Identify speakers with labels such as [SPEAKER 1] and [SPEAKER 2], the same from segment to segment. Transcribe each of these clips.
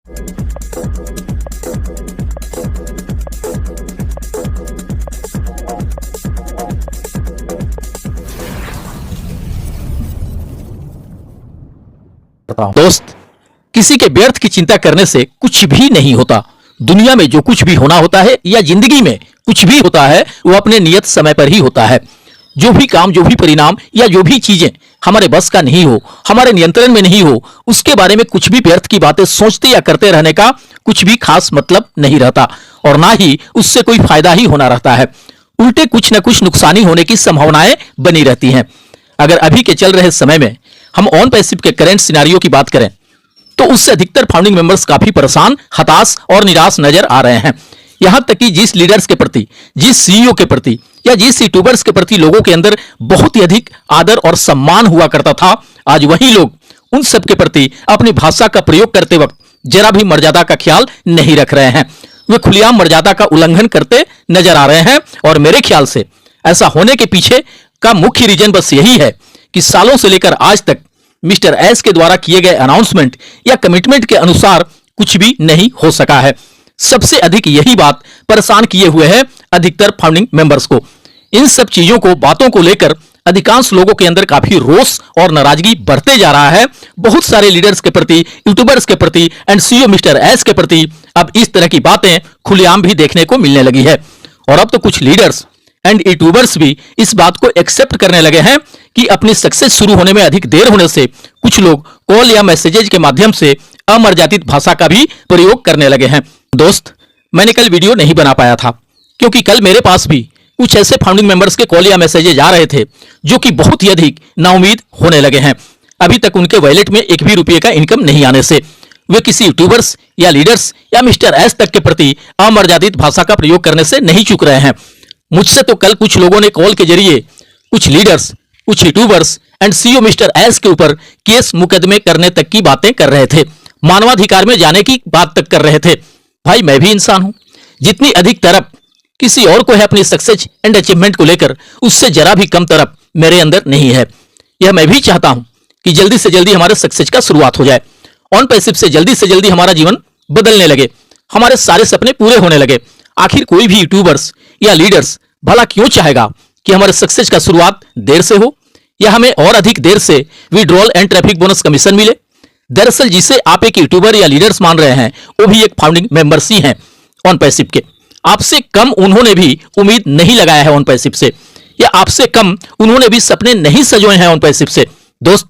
[SPEAKER 1] दोस्त, किसी के व्यर्थ की चिंता करने से कुछ भी नहीं होता। दुनिया में जो कुछ भी होना होता है या जिंदगी में कुछ भी होता है वो अपने नियत समय पर ही होता है। जो भी काम, जो भी परिणाम या जो भी चीजें हमारे बस का नहीं हो, हमारे नियंत्रण में नहीं हो, उसके बारे में कुछ भी व्यर्थ की बातें सोचते या करते रहने का कुछ भी खास मतलब नहीं रहता और ना ही उससे कोई फायदा ही होना रहता है। उल्टे कुछ न कुछ नुकसानी होने की संभावनाएं बनी रहती हैं। अगर अभी के चल रहे समय में हम ऑन पैसिव के करंट सिनेरियो की बात करें तो उससे अधिकतर फाउंडिंग मेंबर्स काफी परेशान, हताश और निराश नजर आ रहे हैं। यहां तक कि जिस लीडर्स के प्रति, जिस सीईओ के प्रति या जिस यूट्यूबर्स के प्रति लोगों के अंदर बहुत ही अधिक आदर और सम्मान हुआ करता था, आज वही लोग उन सब के प्रति अपनी भाषा का प्रयोग करते वक्त जरा भी मर्यादा का ख्याल नहीं रख रहे हैं। वे खुलेआम मर्यादा का उल्लंघन करते नजर आ रहे हैं और मेरे ख्याल से ऐसा होने के पीछे का मुख्य रीजन बस यही है कि सालों से लेकर आज तक मिस्टर एस के द्वारा किए गए अनाउंसमेंट या कमिटमेंट के अनुसार कुछ भी नहीं हो सका है। सबसे अधिक यही बात परेशान किए हुए है अधिकतर फाउंडिंग मेंबर्स को। इन सब चीजों को, बातों को लेकर अधिकांश लोगों के अंदर काफी रोष और नाराजगी बढ़ते जा रहा है। बहुत सारे लीडर्स के प्रति, यूट्यूबर्स के प्रति एंड सीईओ मिस्टर एस के प्रति अब इस तरह की बातें खुलेआम भी देखने को मिलने लगी है और अब तो कुछ लीडर्स एंड यूट्यूबर्स भी इस बात को एक्सेप्ट करने लगे हैं कि अपनी सक्सेस शुरू होने में अधिक देर होने से कुछ लोग कॉल या मैसेजेज के माध्यम से अमर्यादित भाषा का भी प्रयोग करने लगे हैं। दोस्त, मैंने कल वीडियो नहीं बना पाया था क्योंकि कल मेरे पास भी कुछ ऐसे फाउंडिंग मेंबर्स के कॉल या मैसेजेज आ रहे थे जो कि बहुत ही अधिक नाउम्मीद होने लगे हैं। अभी तक उनके वॉलेट में एक भी रुपये का इनकम नहीं आने से वे किसी यूट्यूबर्स या लीडर्स या मिस्टर एस तक के प्रति अमर्यादित भाषा का प्रयोग करने से नहीं चूक रहे हैं। मुझसे तो कल कुछ लोगों ने कॉल के जरिए कुछ लीडर्स, कुछ YouTubers and CEO mister S के ऊपर केस मुकदमे करने तक की बातें कर रहे थे, मानवाधिकार में जाने की बात तक कर रहे थे। भाई, मैं भी इंसान हूं। जितनी अधिक तरफ किसी और को है अपनी सक्सेस एंड अचीवमेंट को लेकर, उससे जरा भी कम तरफ मेरे अंदर नहीं है। यह मैं भी चाहता हूं कि जल्दी से जल्दी हमारे सक्सेस का शुरुआत हो जाए, ऑन पैसिव से जल्दी हमारा जीवन बदलने लगे, हमारे सारे सपने पूरे होने लगे। आखिर कोई भी यूट्यूबर्स या लीडर्स भला क्यों चाहेगा कि हमारे सक्सेस का शुरुआत देर से हो या हमें और अधिक देर से withdrawal and traffic bonus commission मिले? दरअसल जिसे आप एक यूट्यूबर या लीडर्स मान रहे हैं वो भी एक फाउंडिंग मेंबर्स ही हैं ऑन पैसिव के। आपसे कम उन्होंने भी उम्मीद नहीं लगाया है ऑन पैसिव से, या आपसे कम उन्होंने भी सपने नहीं सजोए हैं ऑन पैसिव से। दोस्त,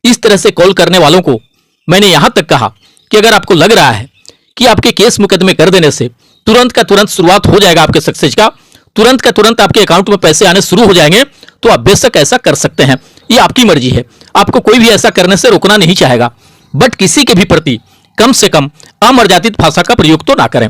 [SPEAKER 1] इस तरह से कॉल करने वालों को मैंने यहां तक कहा कि अगर आपको लग रहा है कि आपके केस मुकदमे कर देने से तुरंत का तुरंत शुरुआत हो जाएगा आपके सक्सेस का, तुरंत का तुरंत आपके अकाउंट में पैसे आने शुरू हो जाएंगे, तो आप बेशक ऐसा कर सकते हैं। ये आपकी मर्जी है, आपको कोई भी ऐसा करने से रोकना नहीं चाहेगा। बट किसी के भी प्रति कम से कम अमर्यादित भाषा का प्रयोग तो ना करें।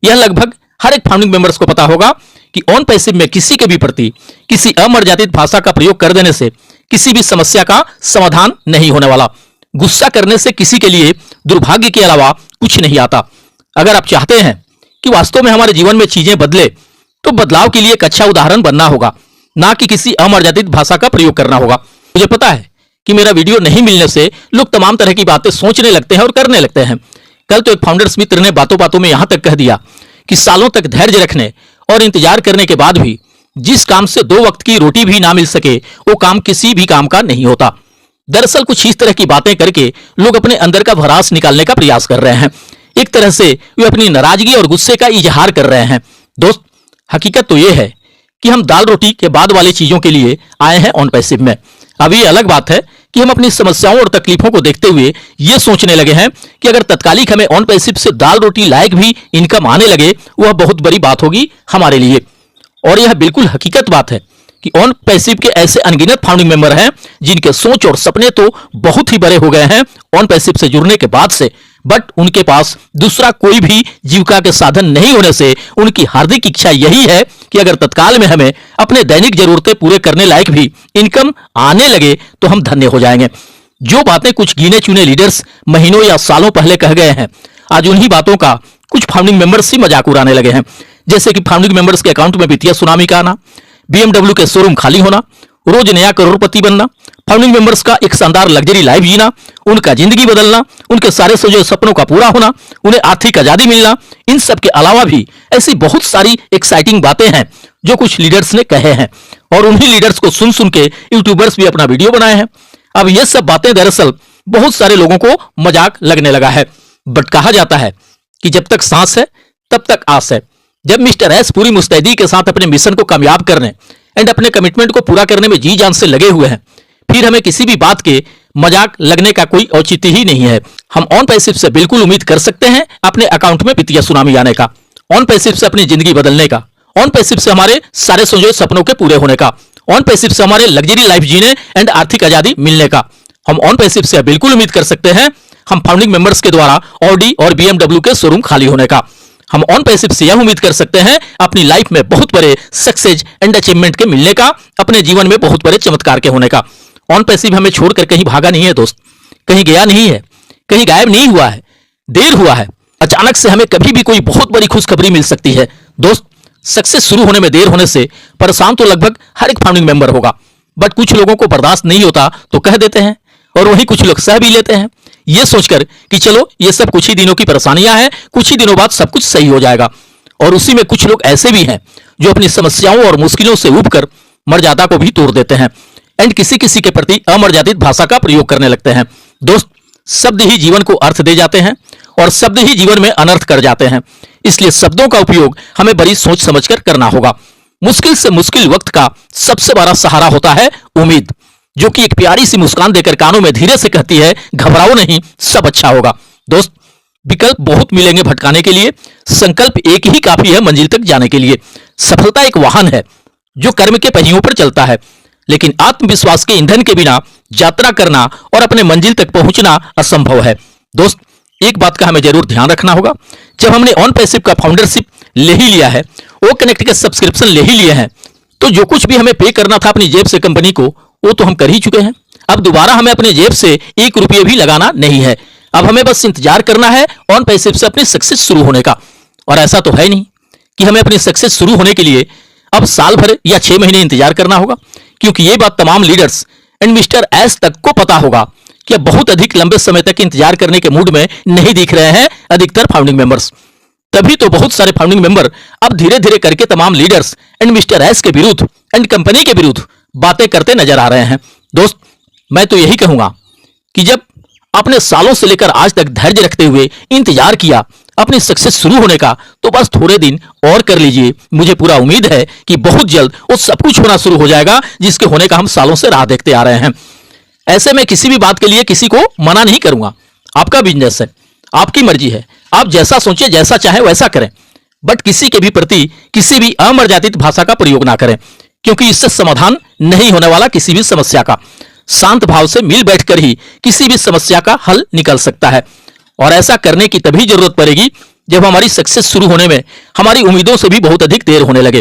[SPEAKER 1] यह लगभग हर एक फाउंडिंग मेंबर्स को पता होगा कि ऑन पैसिव में किसी के भी प्रति किसी अमर्यादित भाषा का प्रयोग कर देने से किसी भी समस्या का समाधान नहीं होने वाला। गुस्सा करने से किसी के लिए दुर्भाग्य के अलावा कुछ नहीं आता। अगर आप चाहते हैं कि वास्तव में हमारे जीवन में चीजें बदले, तो बदलाव के लिए एक अच्छा उदाहरण बनना होगा, ना कि किसी अमर्यादित भाषा का प्रयोग करना होगा। मुझे पता है कि मेरा वीडियो नहीं मिलने से लोग तमाम तरह की बातें सोचने लगते हैं और करने लगते हैं। कल तो एक फाउंडर्स मित्र ने बातों बातों में यहां तक कह दिया कि सालों तक धैर्य रखने और इंतजार करने के बाद भी जिस काम से 2 वक्त की रोटी भी ना मिल सके, वो काम किसी भी काम का नहीं होता। दरअसल कुछ इस तरह की बातें करके लोग अपने अंदर का भड़ास निकालने का प्रयास कर रहे हैं। एक तरह से वे अपनी नाराजगी और गुस्से का इजहार कर रहे हैं। दोस्त, हकीकत तो यह है कि हम दाल रोटी के बाद वाली चीजों के लिए आए हैं ऑन पैसिव में। अब ये अलग बात है कि हम अपनी समस्याओं और तकलीफों को देखते हुए ये सोचने लगे हैं कि अगर तत्कालिक हमें ऑन पैसिव से दाल रोटी लायक भी इनकम आने लगे, वह बहुत बड़ी बात होगी हमारे लिए। और यह बिल्कुल हकीकत बात है कि ऑन पैसिव के ऐसे अनगिनत फाउंडिंग मेंबर हैं जिनके सोच और सपने तो बहुत ही बड़े हो गए हैं ऑन पैसिव से जुड़ने के बाद से, बट उनके पास दूसरा कोई भी जीविका के साधन नहीं होने से उनकी हार्दिक इच्छा यही है कि अगर तत्काल में हमें अपने दैनिक जरूरतें पूरे करने लायक भी इनकम आने लगे तो हम धन्य हो जाएंगे। जो बातें कुछ गिने चुने लीडर्स महीनों या सालों पहले कह गए हैं, आज उन्हीं बातों का कुछ फाउंडिंग मेंबर्स ही मजाक उड़ाने लगे हैं। जैसे कि फाउंडिंग मेंबर्स के अकाउंट में वित्तीय सुनामी का आना, BMW के शोरूम खाली होना, रोज नया करोड़पति बनना, फाउंडिंग मेंबर्स का एक शानदार लग्जरी लाइफ जीना, उनका जिंदगी बदलना, उनके सारे सोचे सपनों का पूरा होना, उन्हें आर्थिक आजादी मिलना, इन सब के अलावा भी ऐसी बहुत सारी एक्साइटिंग बातें हैं जो कुछ लीडर्स ने कहे हैं और उन्हीं लीडर्स को सुन सुन के यूट्यूबर्स भी अपना वीडियो बनाए हैं। अब ये सब बातें दरअसल बहुत सारे लोगों को मजाक लगने लगा है, बट कहा जाता है कि जब तक सांस है तब तक आस है। जब मिस्टर एस पूरी मुस्तैदी के साथ अपने मिशन को कामयाब करने एंड अपने कमिटमेंट को पूरा करने में जी जान से लगे हुए हैं, फिर हमें किसी भी बात के मजाक लगने का कोई औचित्य ही नहीं है। हम ऑन पैसिव से बिल्कुल उम्मीद कर सकते हैं अपने अकाउंट में वित्तीय सुनामी आने का, ऑन पैसिव से अपनी जिंदगी बदलने का, ऑन पैसिव से हमारे सारे सोचे सपनों के पूरे होने का, ऑन पैसिव से हमारे लग्जरी लाइफ जीने एंड आर्थिक आजादी मिलने का। हम ऑन पैसिव से बिल्कुल उम्मीद कर सकते हैं हम फाउंडिंग मेंबर्स के द्वारा ऑडी और BMW के शोरूम खाली होने का। हम ऑन पैसिव से यह उम्मीद कर सकते हैं अपनी लाइफ में बहुत बड़े सक्सेस एंड अचीवमेंट के मिलने का, अपने जीवन में बहुत बड़े चमत्कार के होने का। ऑन पैसिव हमें छोड़कर कहीं भागा नहीं है दोस्त, कहीं गया नहीं है, कहीं गायब नहीं हुआ है, देर हुआ है। अचानक से हमें कभी भी कोई बहुत बड़ी खुशखबरी मिल सकती है दोस्त। सक्सेस शुरू होने में देर होने से परेशान तो लगभग हर एक फाउंडिंग मेंबर होगा, बट कुछ लोगों को बर्दाश्त नहीं होता तो कह देते हैं और वहीं कुछ लोग सह भी लेते हैं ये सोचकर कि चलो ये सब कुछ ही दिनों की परेशानियां हैं, कुछ ही दिनों बाद सब कुछ सही हो जाएगा। और उसी में कुछ लोग ऐसे भी हैं जो अपनी समस्याओं और मुश्किलों से ऊबकर मर्यादा को भी तोड़ देते हैं एंड किसी किसी के प्रति अमर्यादित भाषा का प्रयोग करने लगते हैं। दोस्त, शब्द ही जीवन को अर्थ दे जाते हैं और शब्द ही जीवन में अनर्थ कर जाते हैं, इसलिए शब्दों का उपयोग हमें बड़ी सोच समझकर करना होगा। मुश्किल से मुश्किल वक्त का सबसे बड़ा सहारा होता है उम्मीद, जो कि एक प्यारी सी मुस्कान देकर कानों में धीरे से कहती है घबराओ नहीं, सब अच्छा होगा। दोस्त, विकल्प बहुत मिलेंगे भटकाने के लिए, संकल्प एक ही काफी है मंजिल तक जाने के लिए। सफलता एक वाहन है जो कर्म के पहियों पर चलता है, लेकिन आत्मविश्वास के ईंधन के बिना यात्रा करना और अपने मंजिल तक पहुंचना असंभव है। दोस्त, एक बात का हमें जरूर ध्यान रखना होगा, जब हमने ऑन पैसिव का फाउंडरशिप ले ही लिया है, वो कनेक्ट के सब्सक्रिप्शन ले ही लिए हैं, तो जो कुछ भी हमें पे करना था अपनी जेब से कंपनी को, वो तो हम कर ही चुके हैं। अब दोबारा हमें अपने जेब से 1 रुपये भी लगाना नहीं है। अब हमें बस इंतजार करना है ऑन पैसिव से अपनी सक्सेस शुरू होने का। और ऐसा तो है नहीं कि हमें अपनी सक्सेस शुरू होने के लिए अब साल भर या 6 महीने इंतजार करना होगा, क्योंकि ये बात तमाम लीडर्स एंड मिस्टर एस तक को पता होगा कि अब बहुत अधिक लंबे समय तक इंतजार करने के मूड में नहीं दिख रहे हैं अधिकतर फाउंडिंग मेंबर्स। तभी तो बहुत सारे फाउंडिंग मेंबर अब धीरे धीरे करके तमाम लीडर्स एंड मिस्टर एस के विरुद्ध एंड कंपनी के विरुद्ध बातें करते नजर आ रहे हैं। दोस्त, मैं तो यही कहूंगा कि जब आपने सालों से लेकर आज तक धैर्य रखते हुए इंतजार किया अपनी सक्सेस शुरू होने का, तो बस थोड़े दिन और कर लीजिए। मुझे पूरा उम्मीद है कि बहुत जल्द वो सब कुछ होना शुरू हो जाएगा जिसके होने का हम सालों से राह देखते आ रहे हैं। ऐसे में किसी भी बात के लिए किसी को मना नहीं करूंगा, आपका बिजनेस है, आपकी मर्जी है, आप जैसा सोचे जैसा चाहे वैसा करें, बट किसी के भी प्रति किसी भी अमर्यादित भाषा का प्रयोग ना करें, क्योंकि इससे समाधान नहीं होने वाला किसी भी समस्या का। शांत भाव से मिल बैठकर ही किसी भी समस्या का हल निकल सकता है, और ऐसा करने की तभी जरूरत पड़ेगी जब हमारी सक्सेस शुरू होने में हमारी उम्मीदों से भी बहुत अधिक देर होने लगे।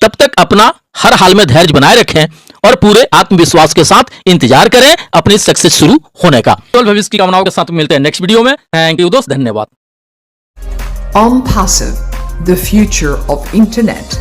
[SPEAKER 1] तब तक अपना हर हाल में धैर्य बनाए रखें और पूरे आत्मविश्वास के साथ इंतजार करें अपनी सक्सेस शुरू होने का। तो भविष्य की कामनाओं के साथ मिलते हैं नेक्स्ट वीडियो में। थैंक यू दोस्त, धन्यवाद।
[SPEAKER 2] OnPassive, the future of internet.